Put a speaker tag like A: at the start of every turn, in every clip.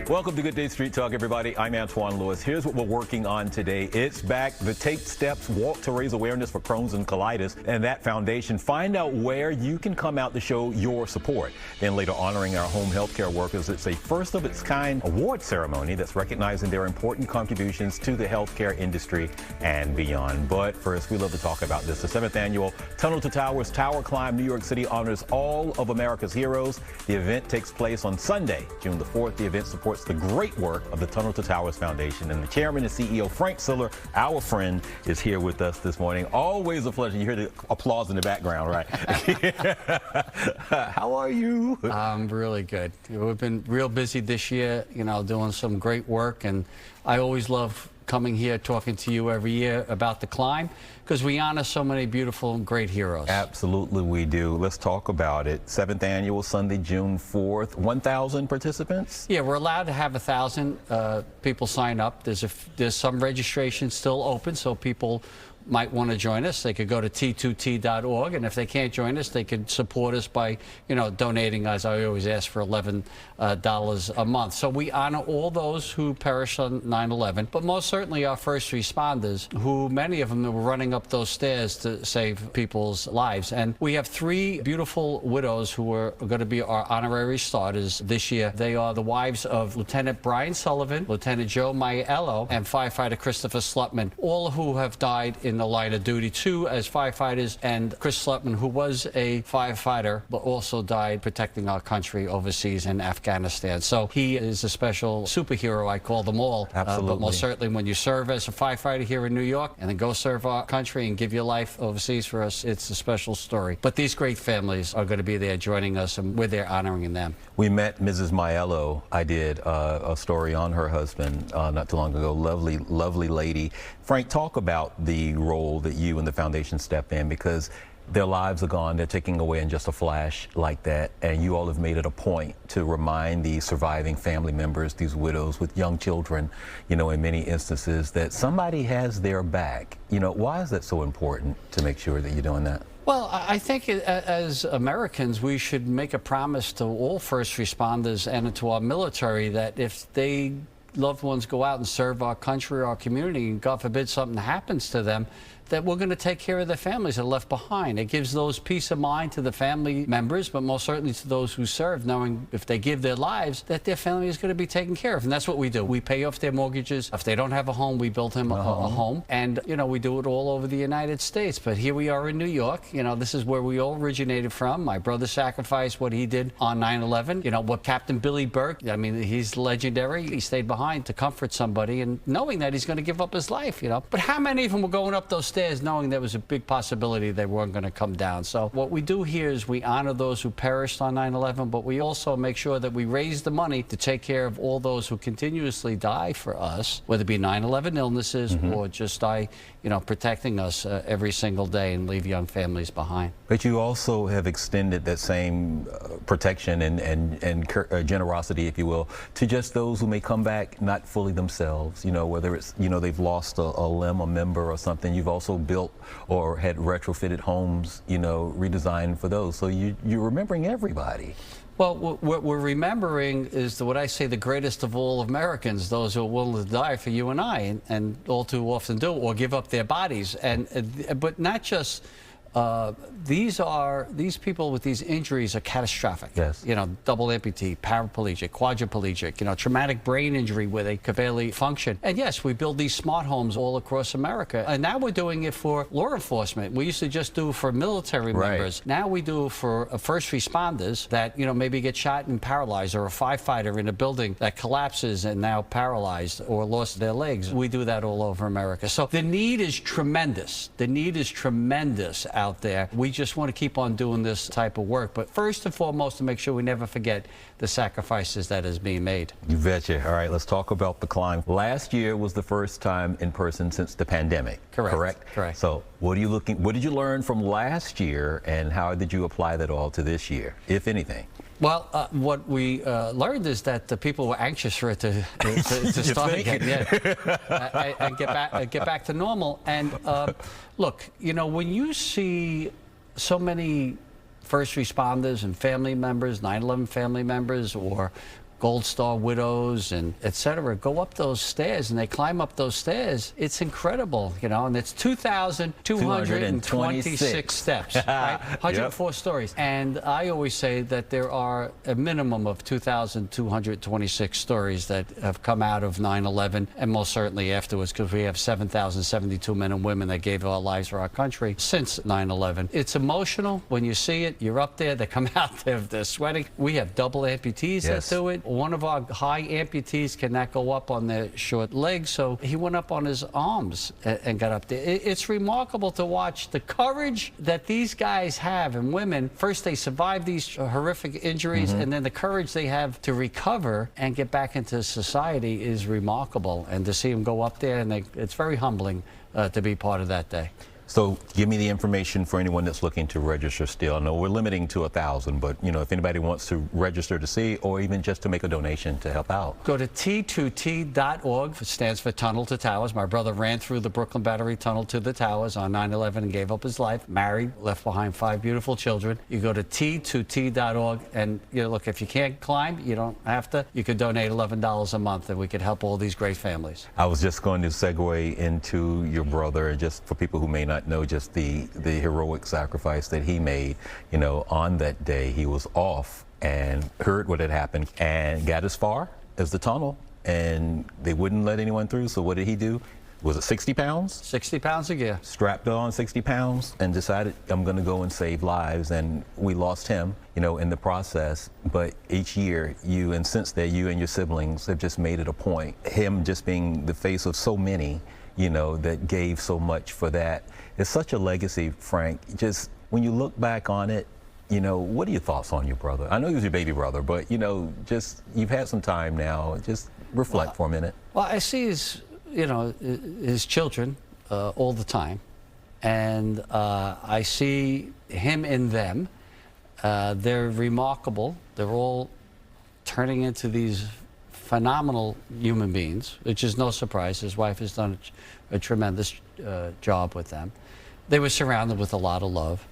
A: Welcome to Good Day Street Talk, everybody. I'm Antwan Lewis. Here's what we're working on today. It's back. The Take Steps Walk to raise awareness for Crohn's and Colitis and that foundation. Find out where you can come out to show your support. Then later, honoring our home healthcare workers. It's a first of its kind award ceremony that's recognizing their important contributions to the healthcare industry and beyond. But first, we love to talk about this. The 7th annual Tunnel to Towers Tower Climb New York City honors all of America's heroes. The event takes place on Sunday, June the 4th. The event supports the great work of the Tunnel to Towers Foundation, and the chairman and CEO, Frank Siller, our friend, is here with us this morning. Always a pleasure. You hear the applause in the background, right? How are you?
B: I'm really good. We've been real busy this year, doing some great work, and I always love coming here, talking to you every year about the climb, because we honor so many beautiful and great heroes.
A: Absolutely we do. Let's talk about it. 7th annual, Sunday, June 4th. 1,000 participants?
B: Yeah, we're allowed to have 1,000 people sign up. There's some registration still open, so people might want to join us. They could go to t2t.org, and if they can't join us, they could support us by, donating, as I always ask, for $11 a month. So we honor all those who perished on 9/11, but most certainly our first responders, who many of them were running up those stairs to save people's lives. And we have 3 beautiful widows who are going to be our honorary starters this year. They are the wives of Lieutenant Brian Sullivan, Lieutenant Joe Maiello, and firefighter Christopher Slutman, all who have died in the line of duty, 2 as firefighters, and Chris Slutman, who was a firefighter but also died protecting our country overseas in Afghanistan. So he is a special superhero, I call them all.
A: Absolutely.
B: But most certainly when you serve as a firefighter here in New York and then go serve our country and give your life overseas for us, it's a special story. But these great families are going to be there joining us, and we're there honoring them.
A: We met Mrs. Maiello. I did a story on her husband not too long ago. Lovely, lovely lady. Frank, talk about the role that you and the foundation step in, because their lives are gone. They're taking away in just a flash like that. And you all have made it a point to remind the surviving family members, these widows with young children, in many instances, that somebody has their back. Why is that so important to make sure that you're doing that?
B: Well, I think as Americans, we should make a promise to all first responders and to our military that if they loved ones go out and serve our country or our community, and God forbid something happens to them, that we're going to take care of their families that are left behind. It gives those peace of mind to the family members, but most certainly to those who serve, knowing if they give their lives, that their family is going to be taken care of. And that's what we do. We pay off their mortgages. If they don't have a home, we build them a home. And, we do it all over the United States. But here we are in New York. This is where we all originated from. My brother sacrificed what he did on 9/11. What Captain Billy Burke, he's legendary. He stayed behind to comfort somebody, and knowing that he's going to give up his life, But how many of them were going up those stairs knowing there was a big possibility they weren't going to come down? So what we do here is we honor those who perished on 9/11, but we also make sure that we raise the money to take care of all those who continuously die for us, whether it be 9/11 illnesses or just die, protecting us every single day and leave young families behind.
A: But you also have extended that same protection and generosity, if you will, to just those who may come back not fully themselves, whether it's, they've lost a limb, a member or something. You've also built or had retrofitted homes, redesigned for those. So you're remembering everybody.
B: Well, what we're remembering is what I say, the greatest of all Americans, those who are willing to die for you and I, and all too often do, or give up their bodies. But not just these people with these injuries are catastrophic.
A: Yes.
B: Double amputee, paraplegic, quadriplegic, traumatic brain injury where they could barely function. And yes, we build these smart homes all across America. And now we're doing it for law enforcement. We used to just do it for military members. Now we do it for first responders that, maybe get shot and paralyzed, or a firefighter in a building that collapses and now paralyzed or lost their legs. We do that all over America. So the need is tremendous. The need is tremendous out there. We just want to keep on doing this type of work, but first and foremost to make sure we never forget the sacrifices that is being made.
A: You betcha. All right, let's talk about the climb. Last year was the first time in person since the pandemic.
B: Correct.
A: So what did you learn from last year, and how did you apply that all to this year, if anything?
B: Well, what we learned is that the people were anxious for it to start again, and get back to normal. And look, when you see so many first responders and family members, 9/11 family members, or Gold Star widows and etc. go up those stairs, and they climb up those stairs. It's incredible, you know, and it's 2,226 steps, right? 104 stories. And I always say that there are a minimum of 2,226 stories that have come out of 9/11, and most certainly afterwards, because we have 7,072 men and women that gave our lives for our country since 9/11. It's emotional when you see it. You're up there, they come out there, they're sweating. We have double amputees that do it. One of our high amputees cannot go up on their short legs, so he went up on his arms and got up there. It's remarkable to watch the courage that these guys have, and women. First, they survive these horrific injuries, and then the courage they have to recover and get back into society is remarkable. And to see them go up there, and it's very humbling to be part of that day.
A: So give me the information for anyone that's looking to register still. I know we're limiting to 1,000, but you know, if anybody wants to register to see, or even just to make a donation to help out.
B: Go to T2T.org. It stands for Tunnel to Towers. My brother ran through the Brooklyn Battery Tunnel to the towers on 9/11 and gave up his life. Married, left behind 5 beautiful children. You go to T2T.org, and you know, look, if you can't climb, you don't have to. You could donate $11 a month, and we could help all these great families.
A: I was just going to segue into your brother, just for people who may not know just the heroic sacrifice that he made. You know, on that day he was off and heard what had happened and got as far as the tunnel, and they wouldn't let anyone through. So what did he do? Was it 60 pounds?
B: 60 pounds a year.
A: Strapped on 60 pounds and decided, I'm going to go and save lives. And we lost him, you know, in the process. But each year, and since then, you and your siblings have just made it a point. Him just being the face of so many, you know, that gave so much for that. It's such a legacy, Frank. Just when you look back on it, you know, what are your thoughts on your brother? I know he was your baby brother, but, you know, just you've had some time now. Just reflect for a minute. Well,
B: I see his children all the time, and I see him in them. They're remarkable. They're all turning into these phenomenal human beings, which is no surprise. His wife has done a tremendous job with them. They were surrounded with a lot of love.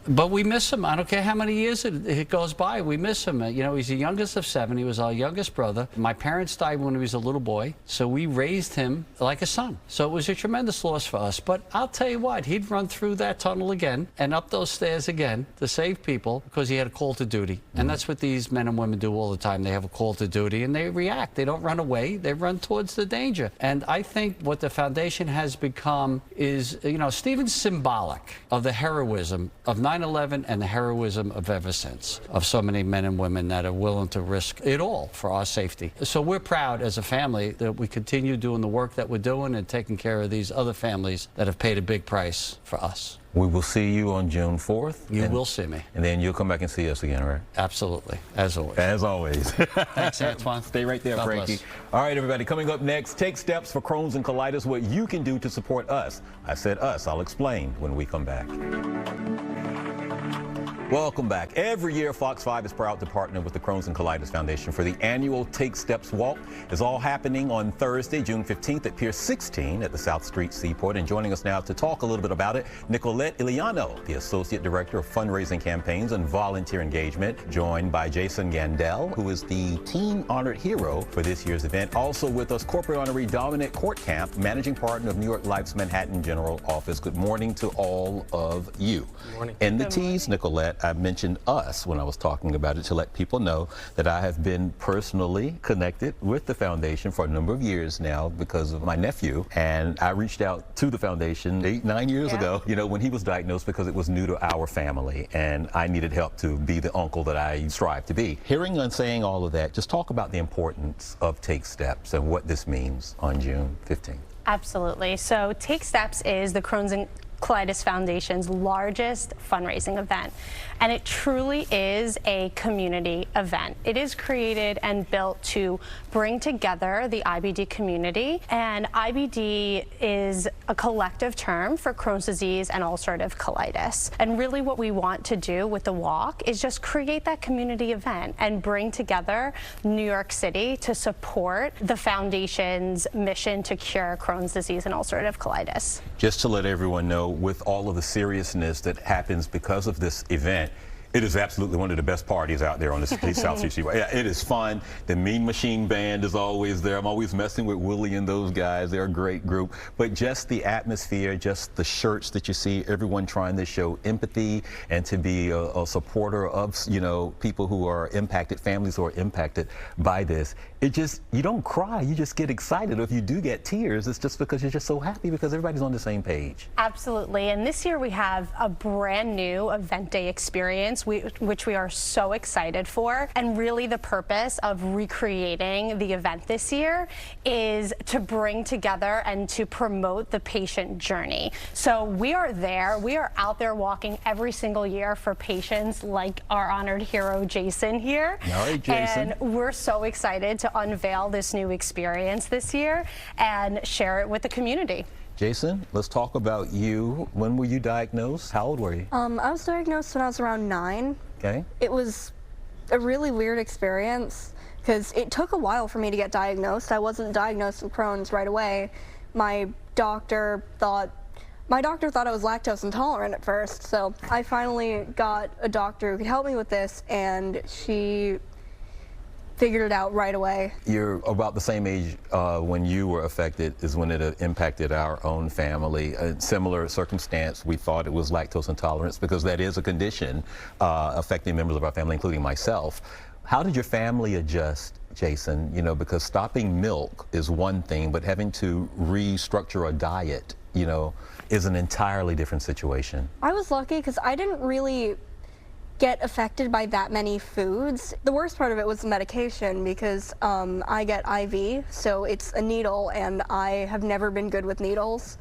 B: But we miss him. I don't care how many years it goes by. We miss him. You know, he's the youngest of 7. He was our youngest brother. My parents died when he was a little boy, so we raised him like a son. So it was a tremendous loss for us. But I'll tell you what, he'd run through that tunnel again and up those stairs again to save people because he had a call to duty. And that's what these men and women do all the time. They have a call to duty and they react. They don't run away. They run towards the danger. And I think what the foundation has become is, you know, Stephen's symbolic of the heroism of 9/11 and the heroism of ever since, of so many men and women that are willing to risk it all for our safety. So we're proud as a family that we continue doing the work that we're doing and taking care of these other families that have paid a big price for us.
A: We will see you on June 4th.
B: You will see me.
A: And then you'll come back and see us again, right?
B: Absolutely, as always.
A: As always.
B: Thanks, Antwan.
A: Stay right there,
B: God
A: Frankie.
B: bless.
A: All right, everybody, coming up next, take steps for Crohn's and colitis, what you can do to support us. I said us. I'll explain when we come back. Welcome back. Every year, Fox 5 is proud to partner with the Crohn's and Colitis Foundation for the annual Take Steps Walk. It's all happening on Thursday, June 15th at Pier 16 at the South Street Seaport. And joining us now to talk a little bit about it, Nicolette Iliano, the Associate Director of Fundraising Campaigns and Volunteer Engagement, joined by Jason Gandel, who is the Teen Honored Hero for this year's event. Also with us, Corporate Honoree Dominic Courtcamp, Managing Partner of New York Life's Manhattan General Office. Good morning to all of you.
C: Good morning.
A: And the tease, Nicolette, I mentioned us when I was talking about it to let people know that I have been personally connected with the foundation for a number of years now because of my nephew. And I reached out to the foundation 8-9 years ago, you know, when he was diagnosed because it was new to our family and I needed help to be the uncle that I strive to be. Hearing and saying all of that, just talk about the importance of Take Steps and what this means on June 15th.
C: Absolutely. So Take Steps is the Crohn's and Colitis Foundation's largest fundraising event, and it truly is a community event. It is created and built to bring together the IBD community, and IBD is a collective term for Crohn's disease and ulcerative colitis. And really what we want to do with the walk is just create that community event and bring together New York City to support the foundation's mission to cure Crohn's disease and ulcerative colitis.
A: Just to let everyone know, with all of the seriousness that happens because of this event, It is absolutely one of the best parties out there on the South Seashore. Yeah, it is fun. The Mean Machine Band is always there. I'm always messing with Willie and those guys. They're a great group. But just the atmosphere, just the shirts that you see, everyone trying to show empathy and to be a supporter of, you know, people who are impacted, families who are impacted by this. It just, you don't cry, you just get excited. If you do get tears, it's just because you're just so happy because everybody's on the same page.
C: Absolutely. And this year we have a brand new event day experience, which we are so excited for. And really the purpose of recreating the event this year is to bring together and to promote the patient journey. So we are there. We are out there walking every single year for patients like our honored hero, Jason here.
A: All right, Jason.
C: And we're so excited to unveil this new experience this year and share it with the community.
A: Jason, let's talk about you. When were you diagnosed? How old were you?
D: I was diagnosed when I was around 9.
A: Okay.
D: It was a really weird experience because it took a while for me to get diagnosed. I wasn't diagnosed with Crohn's right away. My doctor thought I was lactose intolerant at first, so I finally got a doctor who could help me with this, and she figured it out right away.
A: You're about the same age when you were affected is when it impacted our own family. A similar circumstance, we thought it was lactose intolerance because that is a condition affecting members of our family, including myself. How did your family adjust, Jason? You know, because stopping milk is one thing, but having to restructure a diet, you know, is an entirely different situation.
D: I was lucky because I didn't really get affected by that many foods. The worst part of it was the medication because I get IV, so it's a needle, and I have never been good with needles,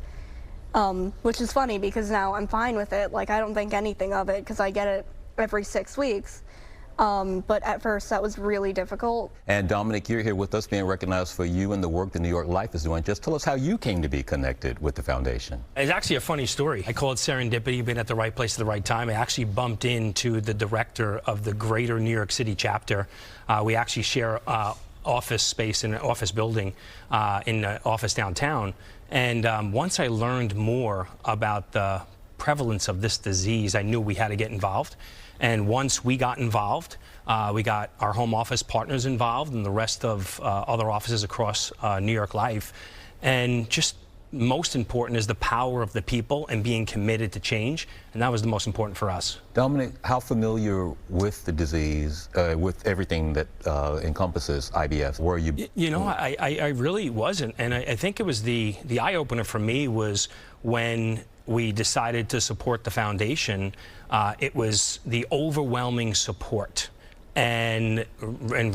D: which is funny because now I'm fine with it. Like, I don't think anything of it because I get it every 6 weeks. But at first that was really difficult.
A: And Dominic, you're here with us being recognized for you and the work that New York Life is doing. Just tell us how you came to be connected with the foundation.
E: It's actually a funny story. I call it serendipity, being at the right place at the right time. I actually bumped into the director of the greater New York City chapter. We actually share office space in an office building in an office downtown. And once I learned more about the prevalence of this disease, I knew we had to get involved. And once we got involved, we got our home office partners involved and the rest of other offices across New York Life. And just most important is the power of the people and being committed to change. And that was the most important for us.
A: Dominic, how familiar with the disease, with everything that encompasses IBS? Were you?
E: You know, I really wasn't. And I think it was the eye-opener for me was when we decided to support the foundation. It was the overwhelming support and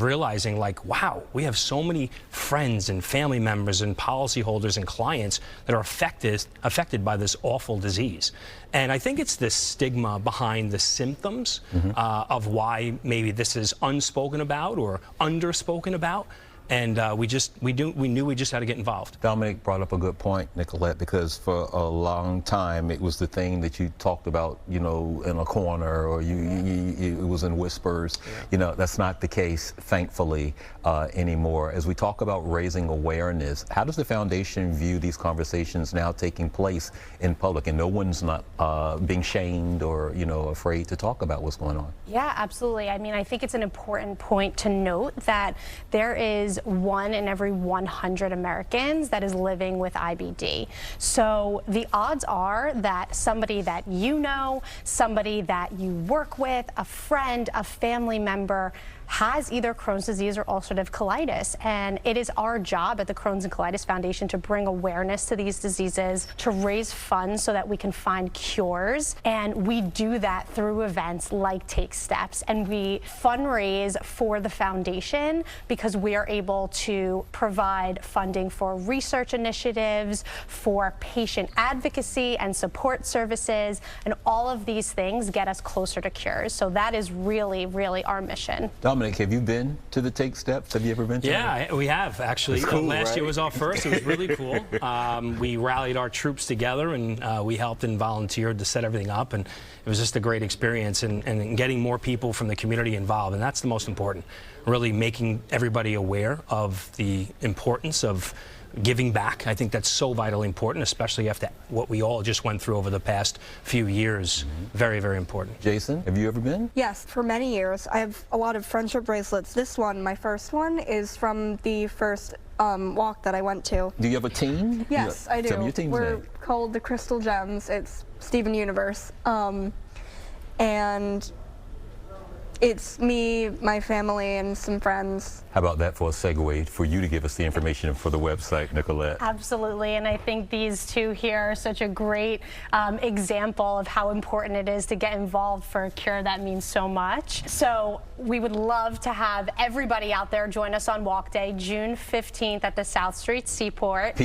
E: realizing, like, wow, we have so many friends and family members and policyholders and clients that are affected by this awful disease. And I think it's the stigma behind the symptoms of why maybe this is unspoken about or underspoken about. And we knew we just had to get involved.
A: Dominic brought up a good point, Nicolette, because for a long time it was the thing that you talked about, you know, in a corner, or it was in whispers. Yeah. You know, that's not the case, thankfully, anymore. As we talk about raising awareness, how does the foundation view these conversations now taking place in public, and no one's not being shamed or, you know, afraid to talk about what's going on?
C: Yeah, absolutely. I mean, I think it's an important point to note that there is 1 in every 100 Americans that is living with IBD. So the odds are that somebody that you know, somebody that you work with, a friend, a family member, has either Crohn's disease or ulcerative colitis. And it is our job at the Crohn's and Colitis Foundation to bring awareness to these diseases, to raise funds so that we can find cures. And we do that through events like Take Steps. And we fundraise for the foundation because we are able to provide funding for research initiatives, for patient advocacy and support services. And all of these things get us closer to cures. So that is really, really our mission.
A: Dominic, have you been to the Take Steps? Have you ever been to
E: Yeah, we have, actually.
A: Cool,
E: last year
A: right?
E: was our first. It was really cool. We rallied our troops together, and we helped and volunteered to set everything up. And it was just a great experience, and getting more people from the community involved. And that's the most important, really making everybody aware of the importance of giving back. I think that's so vitally important, especially after what we all just went through over the past few years. Very, very important.
A: Jason, have you ever been?
D: Yes, for many years. I have a lot of friendship bracelets. This one, my first one, is from the first walk that I went to.
A: Do you have a team?
D: Yes, I do.
A: Tell me your team's
D: We're
A: name.
D: called the Crystal Gems. It's Steven Universe. And it's me, my family, and some friends.
A: How about that for a segue for you to give us the information for the website, Nicolette?
C: Absolutely, and I think these two here are such a great example of how important it is to get involved for a cure that means so much. So we would love to have everybody out there join us on Walk Day, June 15th at the South Street Seaport.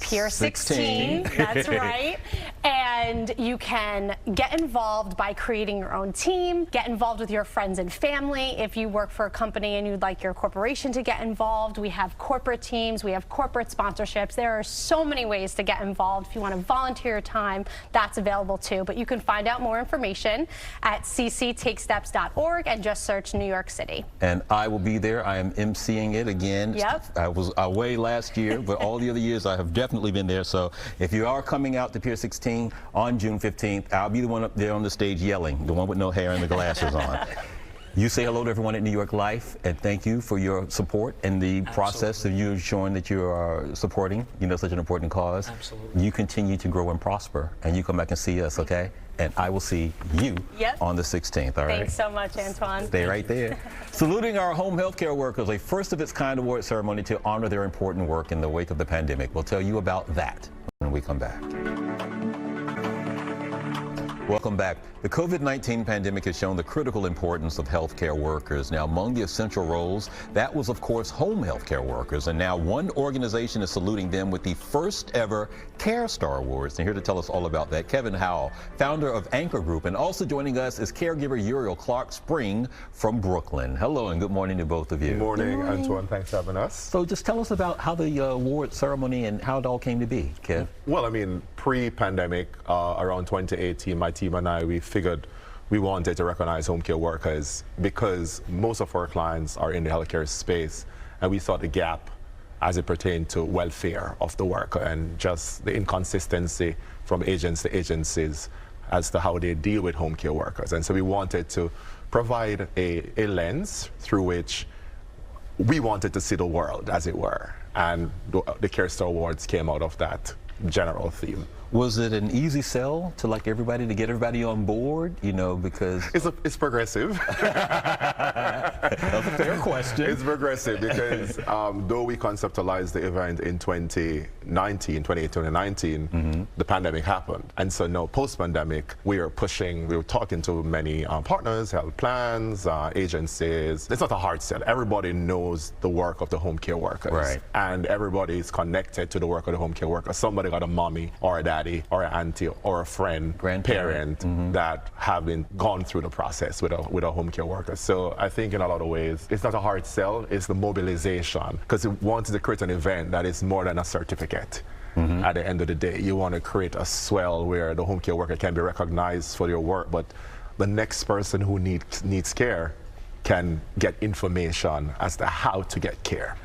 C: Pier 16, that's right. And you can get involved by creating your own team, get involved with your friends and family. If you work for a company and you'd like your corporation to get involved, we have corporate teams, we have corporate sponsorships. There are so many ways to get involved. If you want to volunteer your time, that's available too. But you can find out more information at cctakesteps.org and just search New York City.
A: And I will be there. I am emceeing it again.
C: Yep.
A: I was away last year, but all the other years I have definitely been there. So if you are coming out to Pier 16 on June 15th, I'll be the one up there on the stage yelling, the one with no hair and the glasses on. You say hello to everyone at New York Life, and thank you for your support and the process of you showing that you are supporting, such an important cause.
E: Absolutely.
A: You continue to grow and prosper, and you come back and see us, okay? And I will see you on the 16th, all right?
C: Thanks so much, Antwan.
A: Stay right there. Saluting our home healthcare workers, a first-of-its-kind award ceremony to honor their important work in the wake of the pandemic. We'll tell you about that when we come back. Welcome back. The COVID-19 pandemic has shown the critical importance of healthcare workers. Now, among the essential roles, that was, of course, home healthcare workers. And now one organization is saluting them with the first ever Care Star Awards. And here to tell us all about that, Kevin Howell, founder of Anchor Group. And also joining us is caregiver Uriel Clark Spring from Brooklyn. Hello and good morning to both of you.
F: Good morning, Antwan. Thanks for having us.
A: So just tell us about how the award ceremony and how it all came to be, Kev.
F: Well, I mean, pre-pandemic, around 2018, my team and I, we figured we wanted to recognize home care workers because most of our clients are in the healthcare space, and we saw the gap as it pertained to welfare of the worker and just the inconsistency from agents to agencies as to how they deal with home care workers. And so we wanted to provide a lens through which we wanted to see the world, as it were. And the Care Star Awards came out of that general theme.
A: Was it an easy sell to get everybody on board, because...
F: It's progressive.
A: That's a fair question.
F: It's progressive because though we conceptualized the event in 2019, the pandemic happened. And so now post-pandemic, we were talking to many partners, health plans, agencies. It's not a hard sell. Everybody knows the work of the home care workers.
A: Right.
F: And everybody is connected to the work of the home care workers. Somebody got a mommy or a daddy or an auntie or a friend, grandparent that have gone through the process with a home care worker. So I think in a lot of ways, it's not a hard sell, it's the mobilization. Because it wants to create an event that is more than a certificate. At the end of the day, you want to create a swell where the home care worker can be recognized for their work, but the next person who needs care can get information as to how to get care.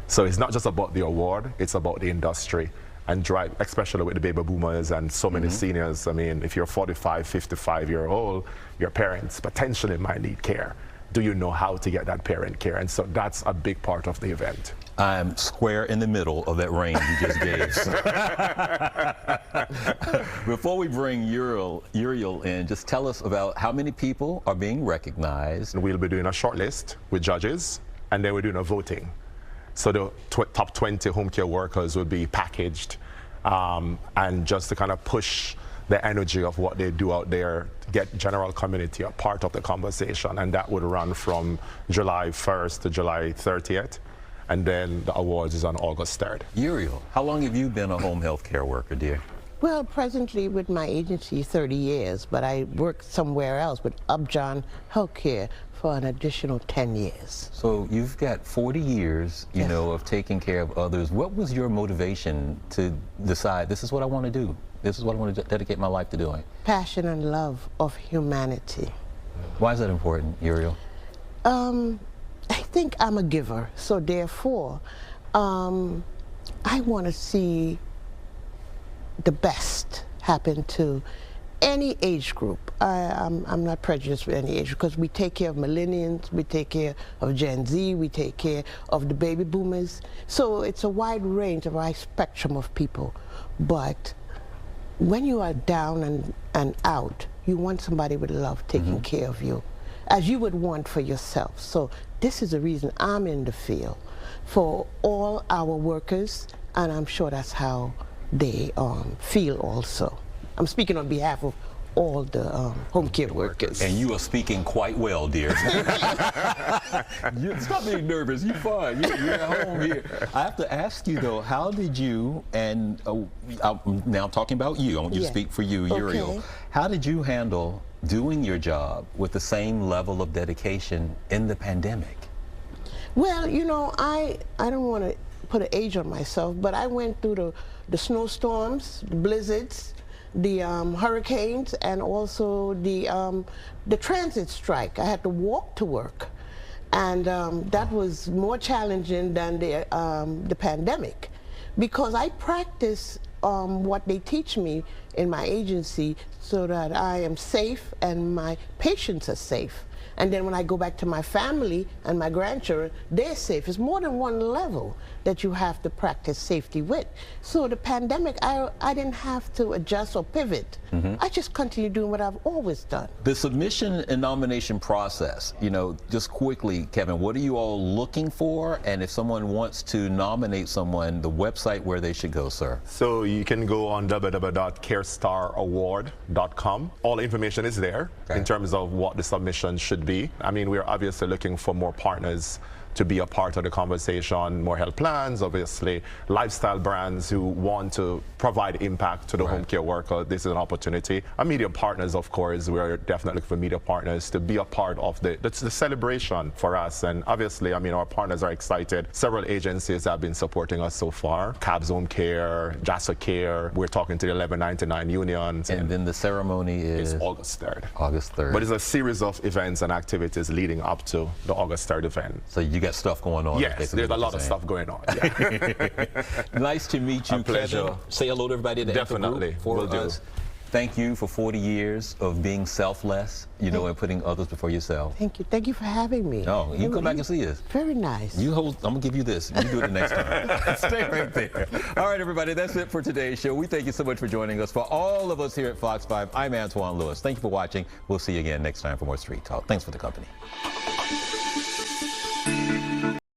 F: So it's not just about the award, it's about the industry. And drive, especially with the baby boomers and so many seniors. I mean, if you're 45, 55-year-old, your parents potentially might need care. Do you know how to get that parent care? And so that's a big part of the event.
A: I'm square in the middle of that range you just gave. Before we bring Uriel in, just tell us about how many people are being recognized.
F: We'll be doing a short list with judges, and then we're doing a voting. So the top 20 home care workers will be packaged, and just to kind of push the energy of what they do out there, get general community a part of the conversation. And that would run from July 1st to July 30th. And then the awards is on August 3rd.
A: Uriel, how long have you been a home health care worker, dear?
G: Well, presently with my agency, 30 years, but I work somewhere else with Upjohn Healthcare for an additional 10 years.
A: So you've got 40 years, you know, of taking care of others. What was your motivation to decide this is what I want to do? This is what I want to dedicate my life to doing?
G: Passion and love of humanity.
A: Why is that important, Uriel?
G: I think I'm a giver, so therefore, I want to see the best happen to any age group. I'm not prejudiced with any age because we take care of millennials, we take care of Gen Z, we take care of the baby boomers. So it's a wide range, a wide spectrum of people. But when you are down and out, you want somebody with love taking care of you, as you would want for yourself. So this is the reason I'm in the field, for all our workers, and I'm sure that's how they feel also. I'm speaking on behalf of all the home care workers.
A: And you are speaking quite well, dear. Stop being nervous. You're fine. You're at home here. I have to ask you, though, how did you, and now I'm talking about you, I want you to speak for you, Uriel. How did you handle doing your job with the same level of dedication in the pandemic?
G: Well, you know, I don't want to put an age on myself, but I went through the snowstorms, the blizzards, the hurricanes, and also the transit strike. I had to walk to work, and that was more challenging than the pandemic, because I practice what they teach me in my agency so that I am safe and my patients are safe. And then when I go back to my family and my grandchildren, they're safe. It's more than one level that you have to practice safety with. So the pandemic, I didn't have to adjust or pivot. I just continued doing what I've always done.
A: The submission and nomination process, you know, just quickly, Kevin, what are you all looking for? And if someone wants to nominate someone, the website where they should go, sir?
F: So you can go on www.carestaraward.com. All information is there in terms of what the submission should be. I mean, we're obviously looking for more partners to be a part of the conversation, more health plans, obviously, lifestyle brands who want to provide impact to the home care worker. This is an opportunity. And media partners, of course, we're definitely looking for media partners to be a part of the celebration for us. And obviously, I mean, our partners are excited. Several agencies have been supporting us so far. Cabs Home Care, JASA Care. We're talking to the 1199 unions.
A: And then the ceremony is?
F: It's August 3rd.
A: August 3rd.
F: But it's a series of events and activities leading up to the August 3rd event.
A: So you got stuff going on.
F: Yes, there's a lot of stuff going on. Yeah.
A: Nice to meet you,
F: pleasure.
A: Kevin. Say hello to everybody in the
F: Definitely,
A: group for us. Thank you for 40 years of being selfless, you know, and putting others before yourself.
G: Thank you. Thank you for having me.
A: Oh, you come back and see us.
G: Very nice.
A: You hold. I'm gonna give you this. You do it the next time. Stay right there. All right, everybody. That's it for today's show. We thank you so much for joining us. For all of us here at Fox 5, I'm Antwan Lewis. Thank you for watching. We'll see you again next time for more Street Talk. Thanks for the company.